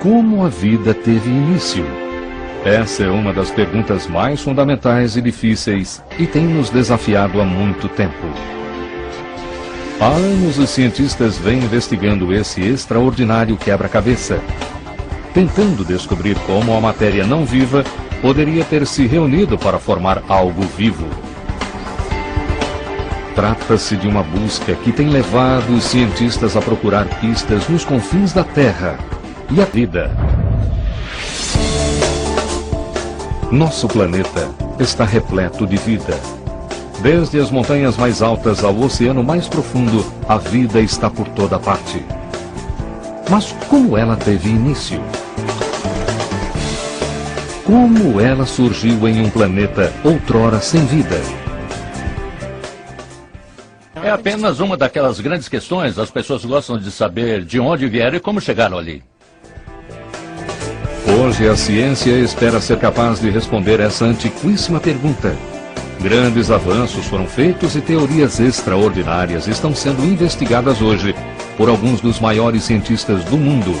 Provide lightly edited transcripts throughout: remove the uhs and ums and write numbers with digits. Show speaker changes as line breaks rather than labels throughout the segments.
Como a vida teve início? Essa é uma das perguntas mais fundamentais e difíceis e tem nos desafiado há muito tempo. Há anos os cientistas vêm investigando esse extraordinário quebra-cabeça, tentando descobrir como a matéria não viva poderia ter se reunido para formar algo vivo. Trata-se de uma busca que tem levado os cientistas a procurar pistas nos confins da Terra e a vida. Nosso planeta está repleto de vida. Desde as montanhas mais altas ao oceano mais profundo, a vida está por toda parte. Mas como ela teve início? Como ela surgiu em um planeta outrora sem vida?
É apenas uma daquelas grandes questões. As pessoas gostam de saber de onde vieram e como chegaram ali.
Hoje a ciência espera ser capaz de responder essa antiquíssima pergunta. Grandes avanços foram feitos e teorias extraordinárias estão sendo investigadas hoje por alguns dos maiores cientistas do mundo.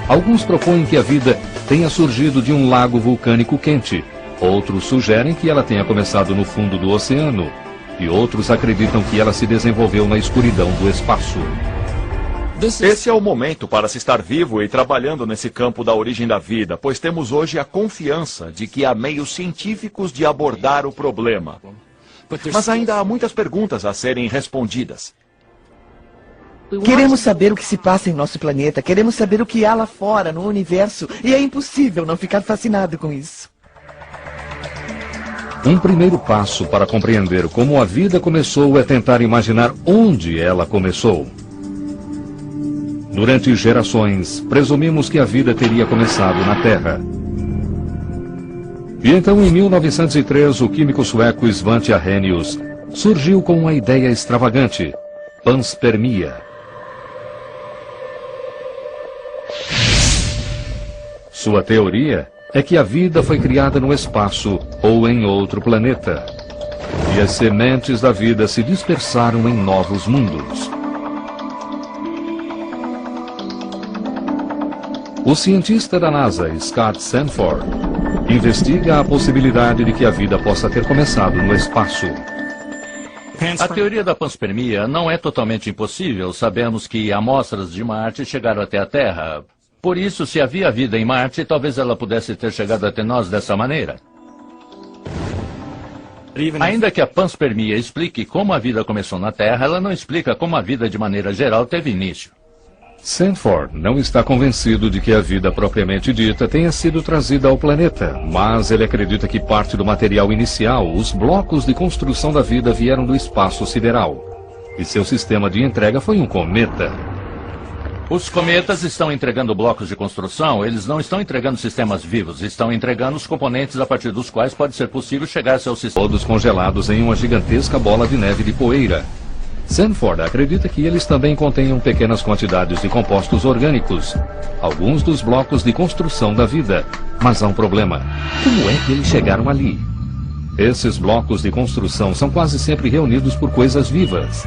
Alguns propõem que a vida tenha surgido de um lago vulcânico quente. Outros sugerem que ela tenha começado no fundo do oceano. E outros acreditam que ela se desenvolveu na escuridão do espaço.
Esse é o momento para se estar vivo e trabalhando nesse campo da origem da vida, pois temos hoje a confiança de que há meios científicos de abordar o problema. Mas ainda há muitas perguntas a serem respondidas.
Queremos saber o que se passa em nosso planeta, queremos saber o que há lá fora, no universo, e é impossível não ficar fascinado com isso.
Um primeiro passo para compreender como a vida começou é tentar imaginar onde ela começou. Durante gerações, presumimos que a vida teria começado na Terra. E então, em 1903, o químico sueco Svante Arrhenius surgiu com uma ideia extravagante: panspermia. Sua teoria é que a vida foi criada no espaço ou em outro planeta. E as sementes da vida se dispersaram em novos mundos. O cientista da NASA, Scott Sanford, investiga a possibilidade de que a vida possa ter começado no espaço.
A teoria da panspermia não é totalmente impossível. Sabemos que amostras de Marte chegaram até a Terra. Por isso, se havia vida em Marte, talvez ela pudesse ter chegado até nós dessa maneira. Ainda que a panspermia explique como a vida começou na Terra, ela não explica como a vida de maneira geral teve início.
Sanford não está convencido de que a vida propriamente dita tenha sido trazida ao planeta, mas ele acredita que parte do material inicial, os blocos de construção da vida, vieram do espaço sideral. E seu sistema de entrega foi um cometa.
Os cometas estão entregando blocos de construção, eles não estão entregando sistemas vivos, estão entregando os componentes a partir dos quais pode ser possível chegar a seu sistema.
Todos congelados em uma gigantesca bola de neve de poeira. Sanford acredita que eles também contenham pequenas quantidades de compostos orgânicos, alguns dos blocos de construção da vida. Mas há um problema: como é que eles chegaram ali? Esses blocos de construção são quase sempre reunidos por coisas vivas.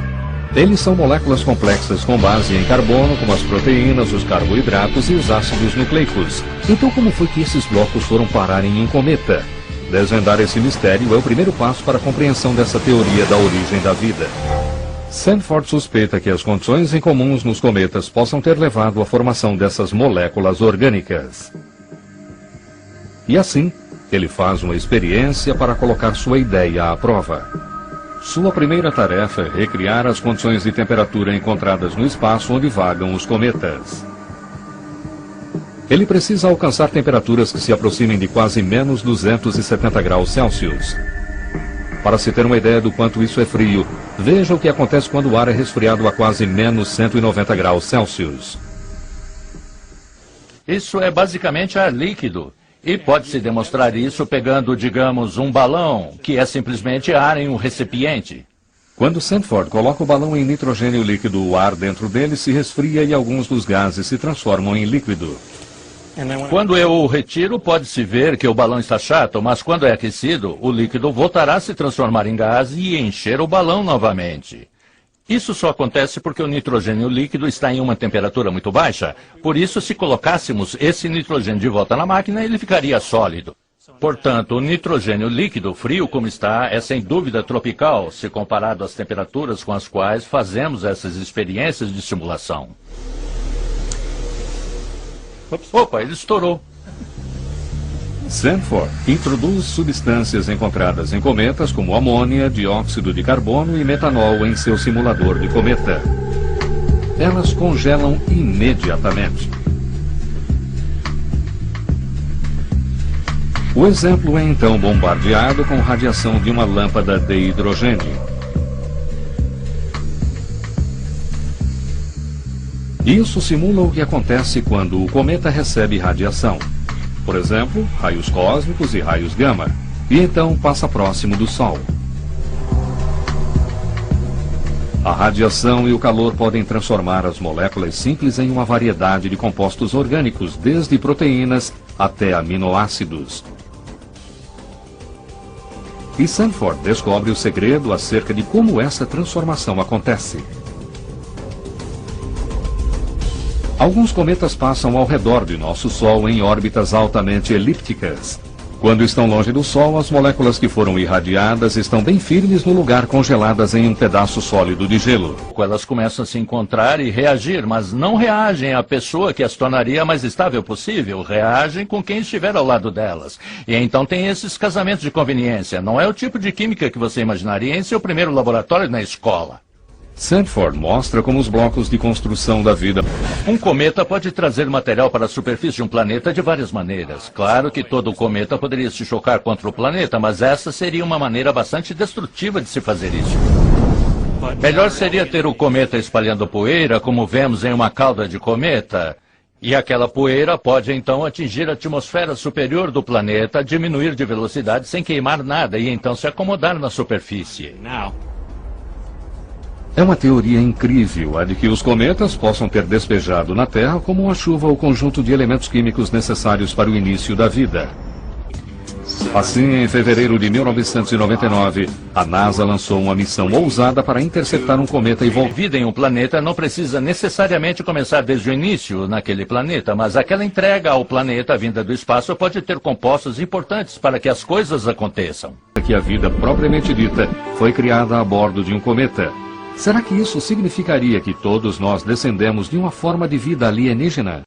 Eles são moléculas complexas com base em carbono, como as proteínas, os carboidratos e os ácidos nucleicos. Então como foi que esses blocos foram parar em um cometa? Desvendar esse mistério é o primeiro passo para a compreensão dessa teoria da origem da vida. Sanford suspeita que as condições incomuns nos cometas possam ter levado à formação dessas moléculas orgânicas. E assim, ele faz uma experiência para colocar sua ideia à prova. Sua primeira tarefa é recriar as condições de temperatura encontradas no espaço onde vagam os cometas. Ele precisa alcançar temperaturas que se aproximem de quase menos 270 graus Celsius. Para se ter uma ideia do quanto isso é frio, veja o que acontece quando o ar é resfriado a quase menos 190 graus Celsius.
Isso é basicamente ar líquido. E pode-se demonstrar isso pegando, digamos, um balão, que é simplesmente ar em um recipiente.
Quando Sanford coloca o balão em nitrogênio líquido, o ar dentro dele se resfria e alguns dos gases se transformam em líquido.
Quando eu o retiro, pode-se ver que o balão está chato, mas quando é aquecido, o líquido voltará a se transformar em gás e encher o balão novamente. Isso só acontece porque o nitrogênio líquido está em uma temperatura muito baixa. Por isso, se colocássemos esse nitrogênio de volta na máquina, ele ficaria sólido. Portanto, o nitrogênio líquido, frio como está, é sem dúvida tropical, se comparado às temperaturas com as quais fazemos essas experiências de simulação. Opa, ele estourou.
Sanford introduz substâncias encontradas em cometas como amônia, dióxido de carbono e metanol em seu simulador de cometa. Elas congelam imediatamente. O exemplo é então bombardeado com radiação de uma lâmpada de hidrogênio. Isso simula o que acontece quando o cometa recebe radiação. Por exemplo, raios cósmicos e raios gama, e então passa próximo do Sol. A radiação e o calor podem transformar as moléculas simples em uma variedade de compostos orgânicos, desde proteínas até aminoácidos. E Sanford descobre o segredo acerca de como essa transformação acontece. Alguns cometas passam ao redor de nosso Sol em órbitas altamente elípticas. Quando estão longe do Sol, as moléculas que foram irradiadas estão bem firmes no lugar, congeladas em um pedaço sólido de gelo.
Elas começam a se encontrar e reagir, mas não reagem à pessoa que as tornaria a mais estável possível. Reagem com quem estiver ao lado delas. E então tem esses casamentos de conveniência. Não é o tipo de química que você imaginaria em seu primeiro laboratório na escola.
Sanford mostra como os blocos de construção da vida.
Um cometa pode trazer material para a superfície de um planeta de várias maneiras. Claro que todo cometa poderia se chocar contra o planeta, mas essa seria uma maneira bastante destrutiva de se fazer isso. Melhor seria ter o cometa espalhando poeira, como vemos em uma cauda de cometa. E aquela poeira pode então atingir a atmosfera superior do planeta, diminuir de velocidade sem queimar nada e então se acomodar na superfície.
É uma teoria incrível a de que os cometas possam ter despejado na Terra como uma chuva o conjunto de elementos químicos necessários para o início da vida. Assim, em fevereiro de 1999, a NASA lançou uma missão ousada para interceptar um cometa e voltar.
Vida em um planeta não precisa necessariamente começar desde o início naquele planeta, mas aquela entrega ao planeta vinda do espaço pode ter compostos importantes para que as coisas aconteçam.
Que a vida propriamente dita foi criada a bordo de um cometa. Será que isso significaria que todos nós descendemos de uma forma de vida alienígena?